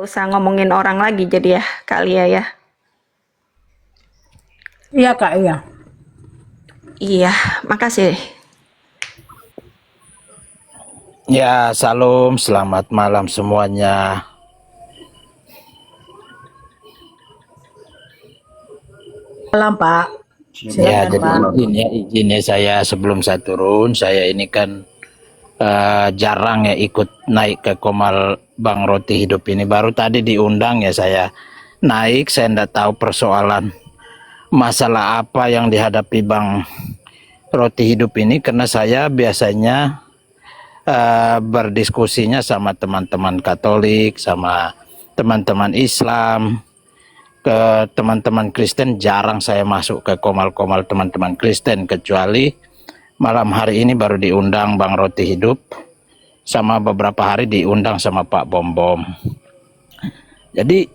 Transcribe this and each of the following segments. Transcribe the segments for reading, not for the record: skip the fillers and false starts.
Nggak usah ngomongin orang lagi jadi ya kali ya. Iya Kak, iya. Iya, makasih. Ya, salam, selamat malam semuanya. Malam Pak, Ya, silakan jadi Pak. izin ya saya sebelum saya turun, saya ini kan jarang ya ikut naik ke Komal Bang Roti Hidup ini. Baru tadi diundang ya saya naik, saya enggak tahu persoalan masalah apa yang dihadapi Bang Roti Hidup ini karena saya biasanya berdiskusinya sama teman-teman Katolik, sama teman-teman Islam, ke teman-teman Kristen jarang saya masuk ke komal-komal teman-teman Kristen kecuali malam hari ini baru diundang Bang Roti Hidup sama beberapa hari diundang sama Pak Bom Bom. Jadi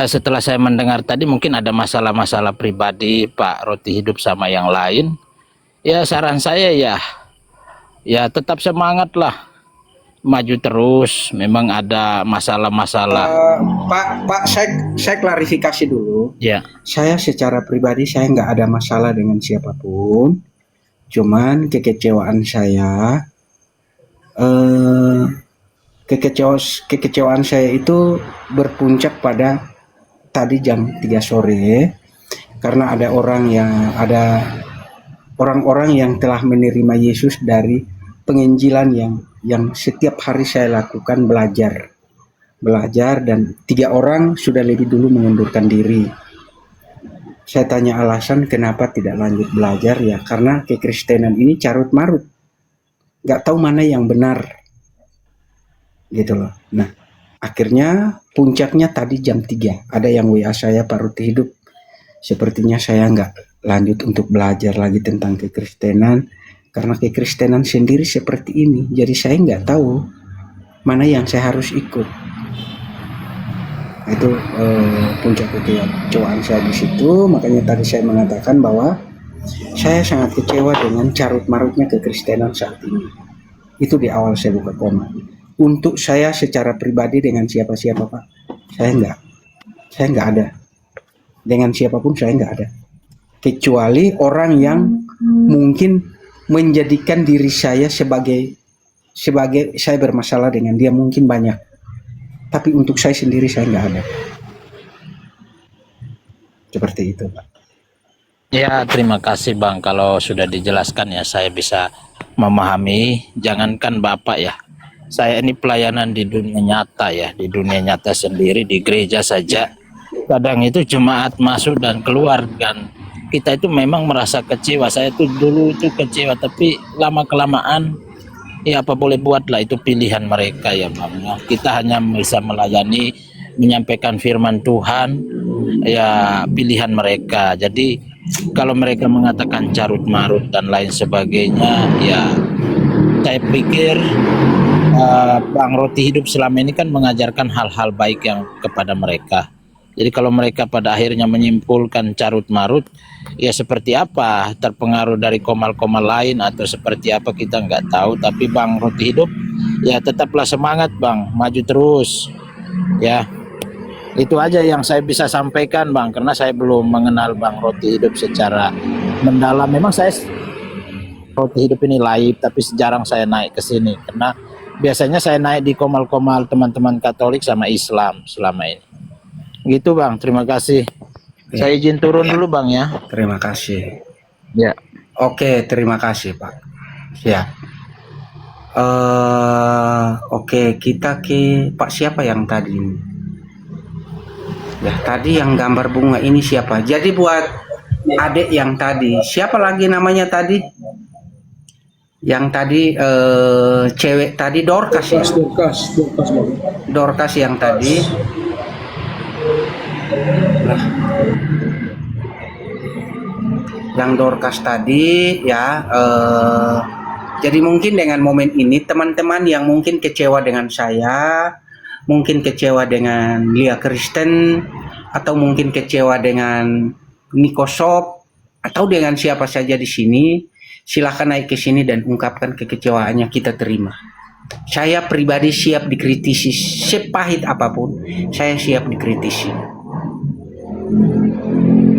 setelah saya mendengar tadi mungkin ada masalah-masalah pribadi Pak Roti Hidup sama yang lain. Ya saran saya ya tetap semangat lah, maju terus. Memang ada masalah-masalah. Pak, saya klarifikasi dulu. Ya, Saya secara pribadi saya nggak ada masalah dengan siapapun. Cuman kekecewaan saya, eh, kekecewaan saya itu berpuncak pada tadi jam 3 sore karena ada orang-orang yang telah menerima Yesus dari penginjilan yang setiap hari saya lakukan belajar dan 3 orang sudah lebih dulu mengundurkan diri. Saya tanya alasan kenapa tidak lanjut belajar, ya karena kekristenan ini carut marut, nggak tahu mana yang benar gitu loh. Nah akhirnya puncaknya tadi jam 3 ada yang WA saya, Pak Roti Hidup, sepertinya saya nggak lanjut untuk belajar lagi tentang kekristenan karena kekristenan sendiri seperti ini, jadi saya nggak tahu mana yang saya harus ikut. Itu puncak kekecewaan saya di situ. Makanya tadi saya mengatakan bahwa saya sangat kecewa dengan carut marutnya kekristenan saat ini. Itu di awal saya buka koma. Untuk saya secara pribadi dengan siapa-siapa Pak, saya nggak ada. Dengan siapapun saya nggak ada. Kecuali orang yang mungkin menjadikan diri saya sebagai saya bermasalah dengan dia, mungkin banyak. Tapi untuk saya sendiri saya nggak ada. Seperti itu Pak. ya terima kasih Bang. Kalau sudah dijelaskan ya saya bisa memahami. Jangankan Bapak ya, saya ini pelayanan di dunia nyata ya, di dunia nyata sendiri di gereja saja. Kadang itu jemaat masuk dan keluar dan kita itu memang merasa kecewa. Saya tuh dulu itu kecewa, tapi lama kelamaan ya apa boleh buat lah, itu pilihan mereka ya Bang. Ya, kita hanya bisa melayani, menyampaikan firman Tuhan, ya pilihan mereka. Jadi kalau mereka mengatakan carut marut dan lain sebagainya, ya saya pikir Bang Roti Hidup selama ini kan mengajarkan hal-hal baik yang kepada mereka. Jadi kalau mereka pada akhirnya menyimpulkan carut marut, ya seperti apa, terpengaruh dari komal-komal lain atau seperti apa kita nggak tahu. Tapi Bang Roti Hidup, ya tetaplah semangat Bang, maju terus. Ya itu aja yang saya bisa sampaikan Bang, karena saya belum mengenal Bang Roti Hidup secara mendalam. Memang saya Roti Hidup ini live, tapi jarang saya naik ke sini karena biasanya saya naik di komal-komal teman-teman Katolik sama Islam selama ini. Gitu Bang, terima kasih. Ya. Saya izin turun dulu Bang ya. Terima kasih. Ya. Oke, terima kasih Pak. Siap. Oke, kita ke Pak siapa yang tadi? Ya, tadi yang gambar bunga ini siapa? Jadi buat adik yang tadi, siapa lagi namanya tadi? Yang tadi cewek tadi Dorcas ya? Dorcas yang tadi. Nah, yang Dorcas tadi ya, jadi mungkin dengan momen ini teman-teman yang mungkin kecewa dengan saya, mungkin kecewa dengan Lia Kristen, atau mungkin kecewa dengan Nikosop, atau dengan siapa saja di sini, silahkan naik ke sini dan ungkapkan kekecewaannya, kita terima. Saya pribadi siap dikritisi sepahit apapun, saya siap dikritisi.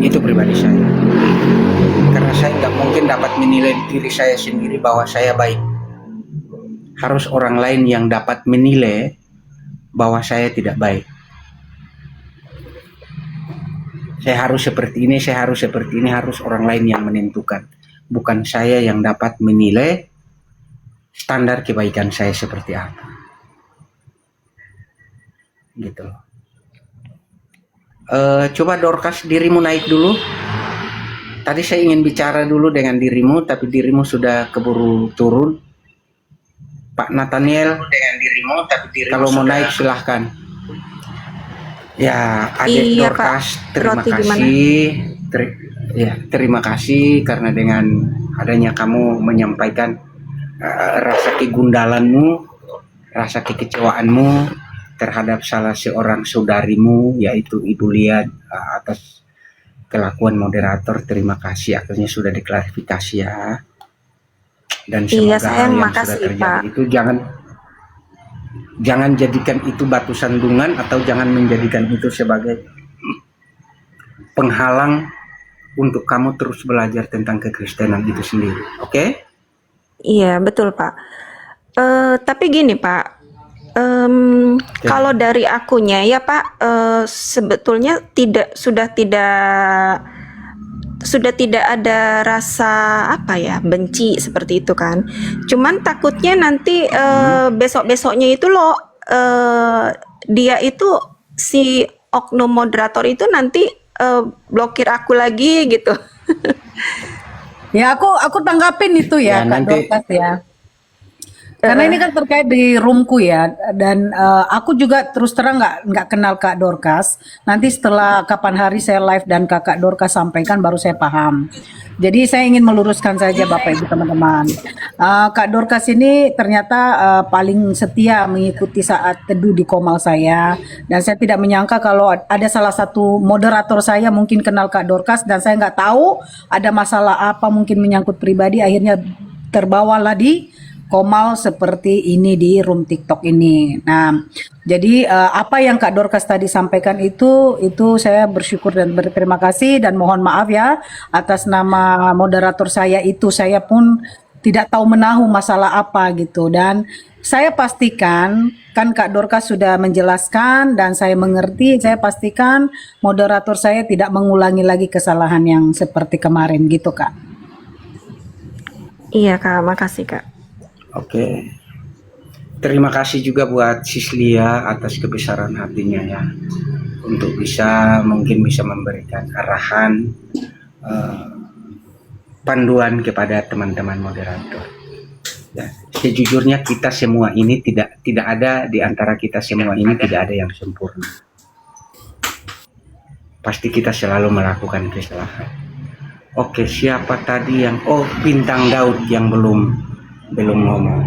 Itu pribadi saya. Karena saya nggak mungkin dapat menilai diri saya sendiri bahwa saya baik. Harus orang lain yang dapat menilai bahwa saya tidak baik. Saya harus seperti ini, saya harus seperti ini, harus orang lain yang menentukan. Bukan saya yang dapat menilai standar kebaikan saya seperti apa. Gitu. Coba Dorcas, dirimu naik dulu. Tadi saya ingin bicara dulu dengan dirimu, tapi dirimu sudah keburu turun. Pak Nathaniel, dengan dirimu, tapi dirimu kalau mau naik silahkan. Ya, adik Iya, Dorcas, Pak. terima Roti gimana? kasih. Terima kasih karena dengan adanya kamu menyampaikan rasa kegundalanmu, rasa kekecewaanmu terhadap salah seorang saudarimu, yaitu Ibu Lia, atas kelakuan moderator. Terima kasih, akhirnya sudah diklarifikasi ya. Dan Iya, semoga sayang, hal yang makasih, sudah terjadi Pak. itu jangan jadikan itu batu sandungan, atau jangan menjadikan itu sebagai penghalang untuk kamu terus belajar tentang kekristenan itu sendiri. Oke? Iya, betul, Pak. Tapi gini, Pak. Kalau dari akunya ya, Pak, sebetulnya sudah tidak ada rasa apa ya, benci seperti itu kan. Cuman takutnya nanti besok-besoknya itu loh, dia itu, si oknum moderator itu nanti blokir aku lagi gitu. Ya aku tanggapin itu ya, Ya, Kak nanti Dorcas ya. Karena ini kan terkait di roomku ya, dan aku juga terus terang nggak kenal Kak Dorcas. Nanti setelah kapan hari saya live dan Kakak Dorcas sampaikan baru saya paham. Jadi saya ingin meluruskan saja Bapak Ibu teman-teman. Kak Dorcas ini ternyata paling setia mengikuti saat teduh di Komal saya, dan saya tidak menyangka kalau ada salah satu moderator saya mungkin kenal Kak Dorcas, dan saya nggak tahu ada masalah apa mungkin menyangkut pribadi, akhirnya terbawalah di Komal seperti ini di room TikTok ini. Nah, jadi apa yang Kak Dorcas tadi sampaikan itu saya bersyukur dan berterima kasih, dan mohon maaf ya atas nama moderator saya itu, saya pun tidak tahu menahu masalah apa gitu. Dan saya pastikan, kan Kak Dorcas sudah menjelaskan dan saya mengerti, saya pastikan moderator saya tidak mengulangi lagi kesalahan yang seperti kemarin gitu, Kak. Iya, Kak, makasih, Kak. Oke. Terima kasih juga buat Sislia atas kebesaran hatinya ya, untuk mungkin bisa memberikan arahan, panduan kepada teman-teman moderator. Ya, sejujurnya kita semua ini tidak ada di antara kita semua ini tidak ada yang sempurna. Pasti kita selalu melakukan kesalahan. Oke, siapa tadi yang Bintang Daud yang belum ngomong.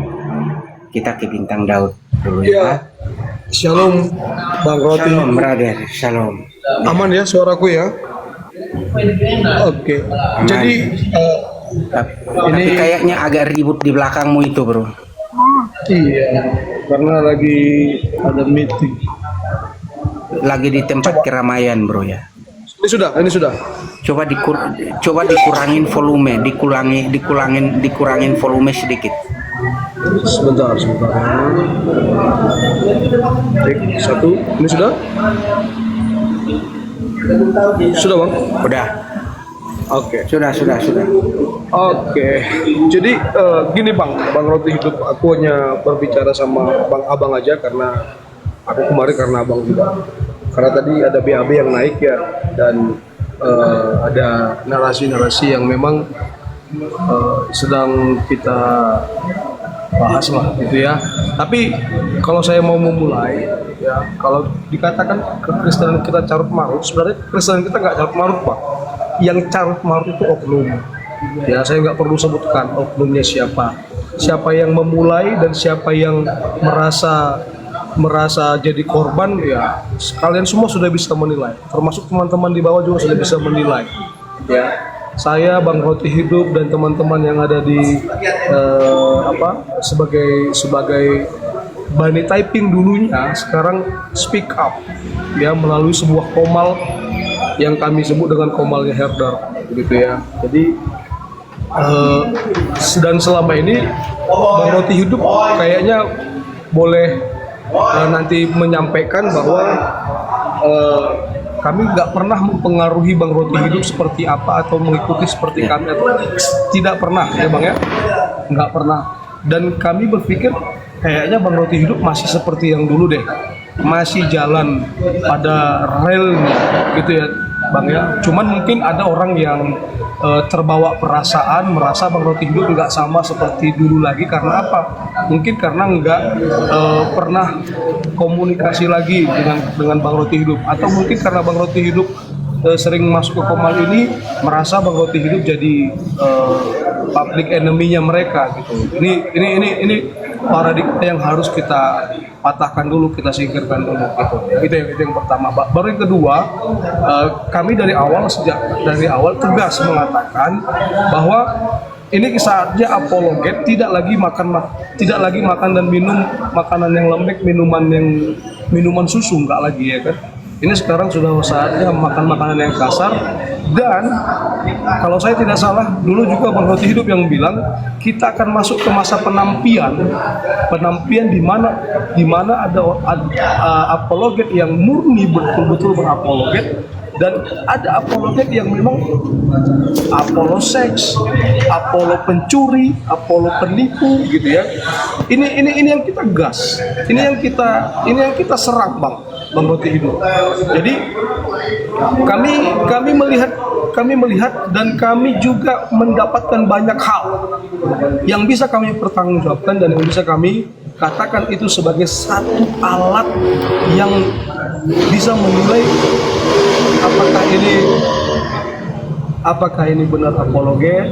Kita ke Bintang Daud dulu ya. Shalom Bang Roti. Shalom brother, shalom. Aman ya suaraku ya? Oke. Aman. Jadi Tapi kayaknya agak ribut di belakangmu itu, bro. iya, karena lagi ada meeting. Lagi di tempat keramaian, bro ya. Ini sudah. Coba dikurangin volume, dikurangin volume sedikit. Sebentar. Baik, satu. Ini sudah? Sudah Bang? Udah. Oke. Sudah. Oke. Jadi gini Bang Roti hidup, aku hanya berbicara sama Bang Abang aja karena aku kemarin karena Abang juga. Karena tadi ada BAB yang naik ya, dan ada narasi-narasi yang memang sedang kita bahas lah gitu ya. Tapi kalau saya mau memulai ya, kalau dikatakan kekristenan kita carut marut, sebenarnya kekristenan kita nggak carut marut Pak. Yang carut marut itu oknum. Ya, saya nggak perlu sebutkan oknumnya siapa yang memulai dan siapa yang merasa jadi korban. Ya, kalian semua sudah bisa menilai, termasuk teman-teman di bawah juga sudah bisa menilai ya. saya, Bang Roti Hidup, dan teman-teman yang ada di sebagai Bani Taiping dulunya, sekarang speak up ya melalui sebuah komal yang kami sebut dengan komalnya Herder, gitu ya. Jadi dan selama ini Bang Roti Hidup kayaknya boleh nanti menyampaikan bahwa kami nggak pernah mempengaruhi Bang Roti Hidup seperti apa atau mengikuti seperti kami, atau tidak pernah ya Bang ya, nggak pernah. Dan kami berpikir kayaknya Bang Roti Hidup masih seperti yang dulu deh, masih jalan pada relnya gitu ya Bang ya. Cuman mungkin ada orang yang terbawa perasaan, merasa Bang Roti Hidup nggak sama seperti dulu lagi. Karena apa? Mungkin karena nggak pernah komunikasi lagi dengan Bang Roti Hidup, atau mungkin karena Bang Roti Hidup sering masuk ke komal ini, merasa Bang Roti Hidup jadi public enemy-nya mereka gitu. Ini paradigma yang harus kita patahkan dulu, kita singkirkan dulu gitu. Itu yang pertama. Baru yang kedua, kami sejak dari awal tegas mengatakan bahwa ini saatnya apologet tidak lagi makan dan minum makanan yang lembek, minuman susu, enggak lagi ya kan. Ini sekarang sudah saatnya makan makanan yang kasar. Dan kalau saya tidak salah, dulu juga Bang Roti Hidup yang bilang kita akan masuk ke masa penampian di mana ada apologet yang murni betul-betul berapologet, dan ada apologet yang memang apolo seks, apolo pencuri, apolo penipu gitu ya. Ini yang kita gas, ini yang kita serang Bang Roti Hidup. Jadi kami melihat dan kami juga mendapatkan banyak hal yang bisa kami pertanggungjawabkan dan yang bisa kami katakan itu sebagai satu alat yang bisa menilai apakah ini benar apologet.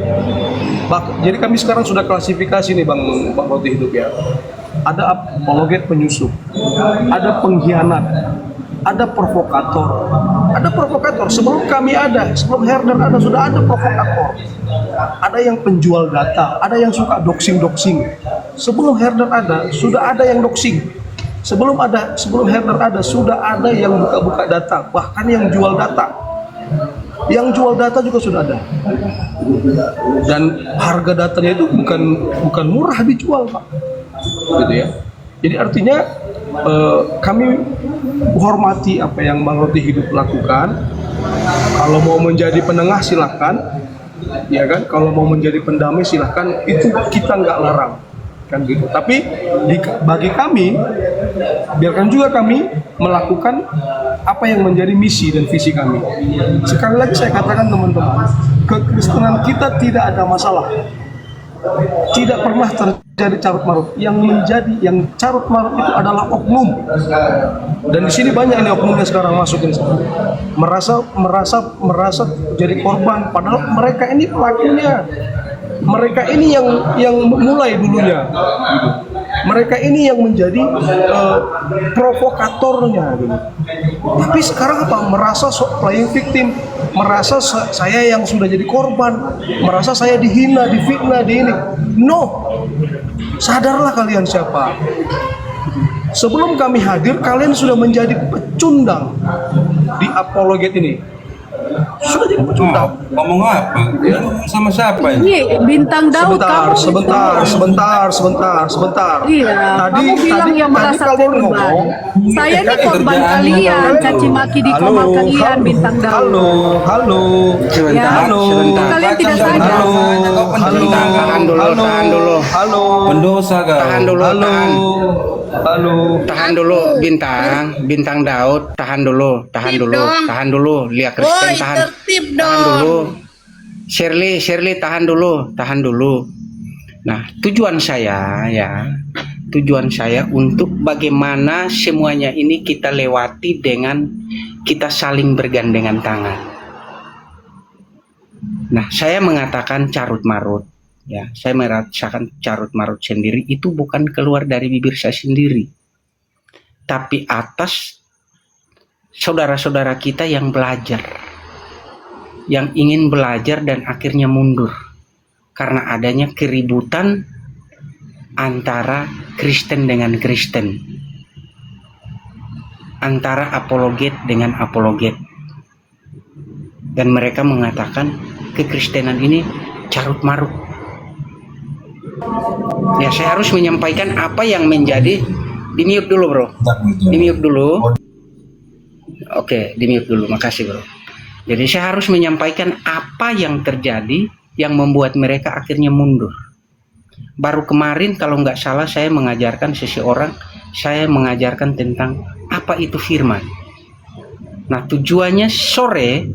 Jadi kami sekarang sudah klasifikasi nih Bang Roti Hidup ya. Ada apologet penyusup, ada pengkhianat, ada provokator. Sebelum Herder ada, sudah ada provokator. Ada yang penjual data, ada yang suka doxing. Sebelum Herder ada, sudah ada yang doxing. Sebelum Herder ada, sudah ada yang buka-buka data, bahkan yang jual data. Yang jual data juga sudah ada. Dan harga datanya itu bukan murah dijual, Pak. Gitu ya. Jadi artinya kami hormati apa yang Bang Roti Hidup lakukan. Kalau mau menjadi penengah silahkan, ya kan. Kalau mau menjadi pendamai silahkan, itu kita nggak larang, kan gitu. Tapi bagi kami, biarkan juga kami melakukan apa yang menjadi misi dan visi kami. Sekali lagi saya katakan teman-teman, kekristenan kita tidak ada masalah. Tidak pernah terjadi carut marut. Yang carut marut itu adalah oknum. Dan di sini banyak ini oknumnya sekarang masuk ini. Merasa jadi korban, padahal mereka ini pelakunya. Mereka ini yang mulai dulunya. Mereka ini yang menjadi provokatornya gitu. Tapi sekarang apa? Merasa playing victim, merasa saya yang sudah jadi korban, merasa saya dihina, difitnah, di ini. No, sadarlah kalian siapa. Sebelum kami hadir, kalian sudah menjadi pecundang di apologet ini. Sudah jadi pecundang. Ngomong apa? Ya. Sama siapa ini? Iya, Bintang Daud. Sebentar. Iya, kamu bilang yang merasa korban. Saya ini korban kalian, caci maki di komal kalian, Bintang Daud. Halo. Ya, Sebentar. kalian tidak sadar. Tahan dulu. Halo. Pendosa kau. Tahan dulu, Bintang Daud, tahan dulu, Lia Kristen tahan dulu, Shirley tahan dulu. Nah, tujuan saya untuk bagaimana semuanya ini kita lewati dengan kita saling bergandengan tangan. Nah, saya mengatakan carut marut. Ya, saya merasakan carut marut sendiri itu bukan keluar dari bibir saya sendiri, tapi atas saudara-saudara kita yang belajar. yang ingin belajar dan akhirnya mundur karena adanya keributan antara Kristen dengan Kristen, antara apologet dengan apologet, dan mereka mengatakan kekristenan ini carut marut. Ya, saya harus menyampaikan apa yang menjadi. Di mute dulu bro, di mute dulu. Oke, di mute dulu, makasih bro. Jadi saya harus menyampaikan apa yang terjadi yang membuat mereka akhirnya mundur. Baru kemarin kalau nggak salah saya mengajarkan seseorang, saya mengajarkan tentang apa itu firman. Nah tujuannya sore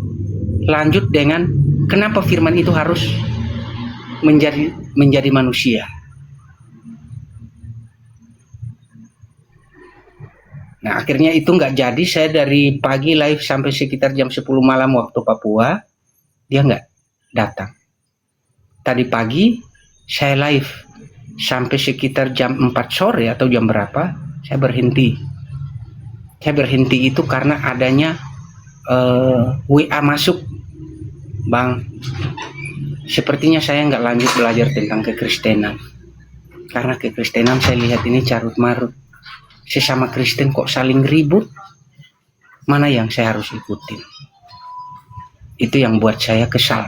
lanjut dengan kenapa firman itu harus menjadi manusia. Nah akhirnya itu nggak jadi. Saya dari pagi live sampai sekitar jam 10 malam waktu Papua, dia nggak datang. Tadi pagi saya live sampai sekitar jam 4 sore atau jam berapa, saya berhenti. Saya berhenti itu karena adanya WA masuk. Bang, sepertinya saya nggak lanjut belajar tentang kekristenan. Karena kekristenan saya lihat ini carut marut. Sesama Kristen kok saling ribut. Mana yang saya harus ikutin? Itu yang buat saya kesal.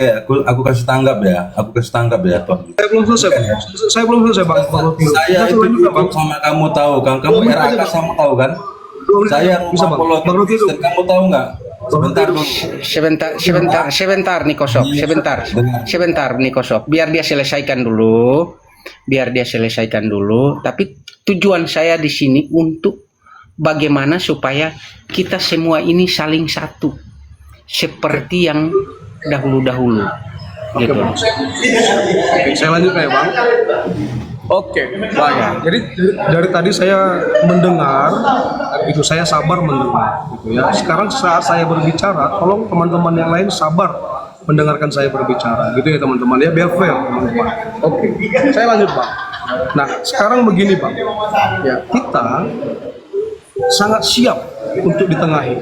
Ya, aku kasih tanggap ya. Saya belum selesai, Bang. Saya belum selesai, Bang. Saya itu duduk sama kamu tahu kan? Kamu RAK sama tahu kan? Saya bisa, Bang. apologet Bang Roti, Kristen, kamu tahu nggak? Sebentar dulu. Sebentar Nikosop, sebentar Nikosop. Biar dia selesaikan dulu. Tapi tujuan saya di sini untuk bagaimana supaya kita semua ini saling satu, seperti yang dahulu-dahulu. Oke, Gitu. Bang. Oke, saya lanjut ya, Bang. Oke, baik. Jadi dari tadi saya mendengar, itu saya sabar mendengar, gitu ya. Sekarang saat saya berbicara, tolong teman-teman yang lain sabar mendengarkan saya berbicara, gitu ya teman-teman ya, biar fair, teman-teman. Oke, saya lanjut, Bang. Nah, sekarang begini, Bang. Ya, kita sangat siap untuk ditengahi.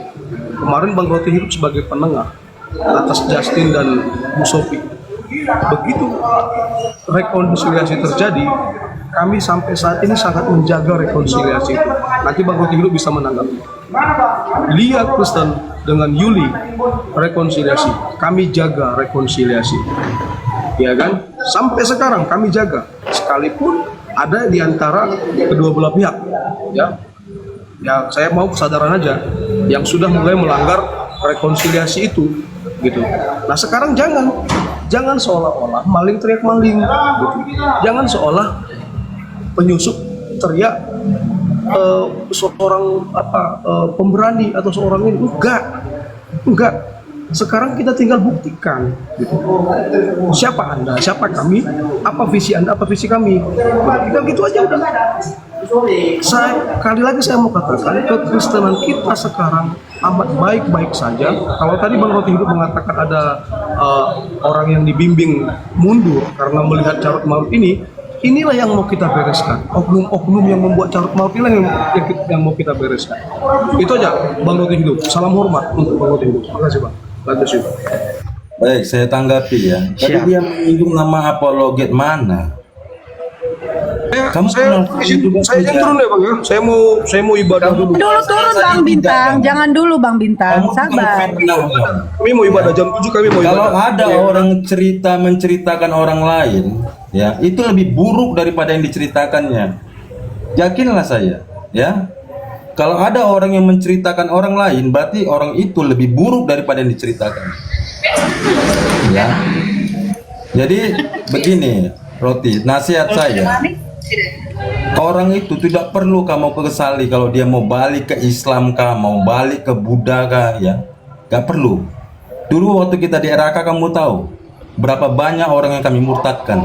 Kemarin Bang Roti hidup sebagai penengah atas Justin dan Bu Sophie. Begitu rekonsiliasi terjadi, kami sampai saat ini sangat menjaga rekonsiliasi itu. Nanti Bang Roti hidup bisa menanggapi. Lia Kristen dengan Yuli rekonsiliasi, kami jaga rekonsiliasi, ya kan? Sampai sekarang kami jaga, sekalipun ada di antara kedua belah pihak, ya. Ya, saya mau kesadaran aja yang sudah mulai melanggar rekonsiliasi itu, gitu. Nah sekarang jangan seolah-olah maling teriak maling, gitu. Jangan seolah penyusup teriak seorang pemberani atau seorang ini. Enggak. Sekarang kita tinggal buktikan, gitu. Siapa Anda, siapa kami, apa visi Anda, apa visi kami. Tinggal gitu aja udah. Sekali lagi saya mau katakan, kekristenan kita sekarang amat baik-baik saja. Kalau tadi Bang Roti hidup mengatakan ada orang yang dibimbing mundur karena melihat carut marut ini, inilah yang mau kita bereskan. Oknum-oknum yang membuat carut marut inilah yang mau kita bereskan. Itu aja Bang Roti hidup. Salam hormat untuk Bang Roti hidup. Terima kasih, Bang. Lanjut, Bang. Baik, saya tanggapi ya. Tadi Siap. dia menyinggung nama apologet mana? Saya turun ya, Bang ya. Saya mau ibadah dulu. Dulu turun Bang Bintang, jangan dulu Bang Bintang, sabar. Kami mau ibadah jam 7, kami mau Kalau ibadah. ada orang menceritakan orang lain, ya itu lebih buruk daripada yang diceritakannya. Yakinlah saya, ya. Kalau ada orang yang menceritakan orang lain, berarti orang itu lebih buruk daripada yang diceritakan. Ya. Jadi begini, Roti, nasihat saya. Orang itu tidak perlu kamu kesali kalau dia mau balik ke Islam kah, mau balik ke Buddha kah, ya. Gak perlu. Dulu waktu kita di RAK kamu tahu berapa banyak orang yang kami murtadkan.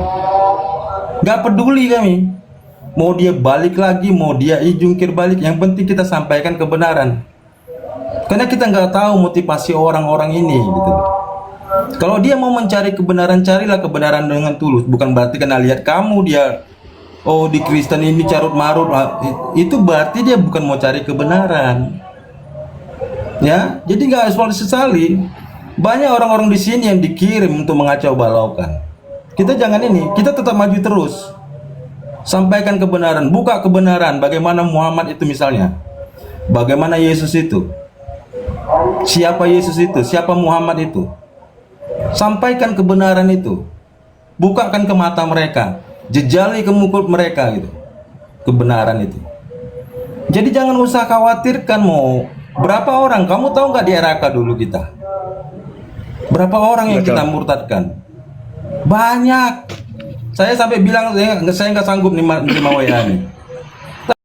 Gak peduli kami. Mau dia balik lagi, mau dia jungkir balik, yang penting kita sampaikan kebenaran. Karena kita nggak tahu motivasi orang-orang ini, gitu. Kalau dia mau mencari kebenaran, carilah kebenaran dengan tulus. Bukan berarti kena lihat kamu dia, oh di Kristen ini carut marut, itu berarti dia bukan mau cari kebenaran. Ya, jadi nggak harus sesali. Banyak orang-orang di sini yang dikirim untuk mengacau balaukan. Kita jangan ini, kita tetap maju terus. Sampaikan kebenaran, buka kebenaran. Bagaimana Muhammad itu misalnya, bagaimana Yesus itu, siapa Yesus itu, siapa Muhammad itu. Sampaikan kebenaran itu, bukakan ke mata mereka, jejali ke muka mereka gitu, kebenaran itu. Jadi jangan usah khawatirkan mau berapa orang. Kamu tahu nggak di RAK dulu kita berapa orang yang kita murtadkan? Banyak. Saya sampai bilang saya nggak sanggup nih 5 WA nih.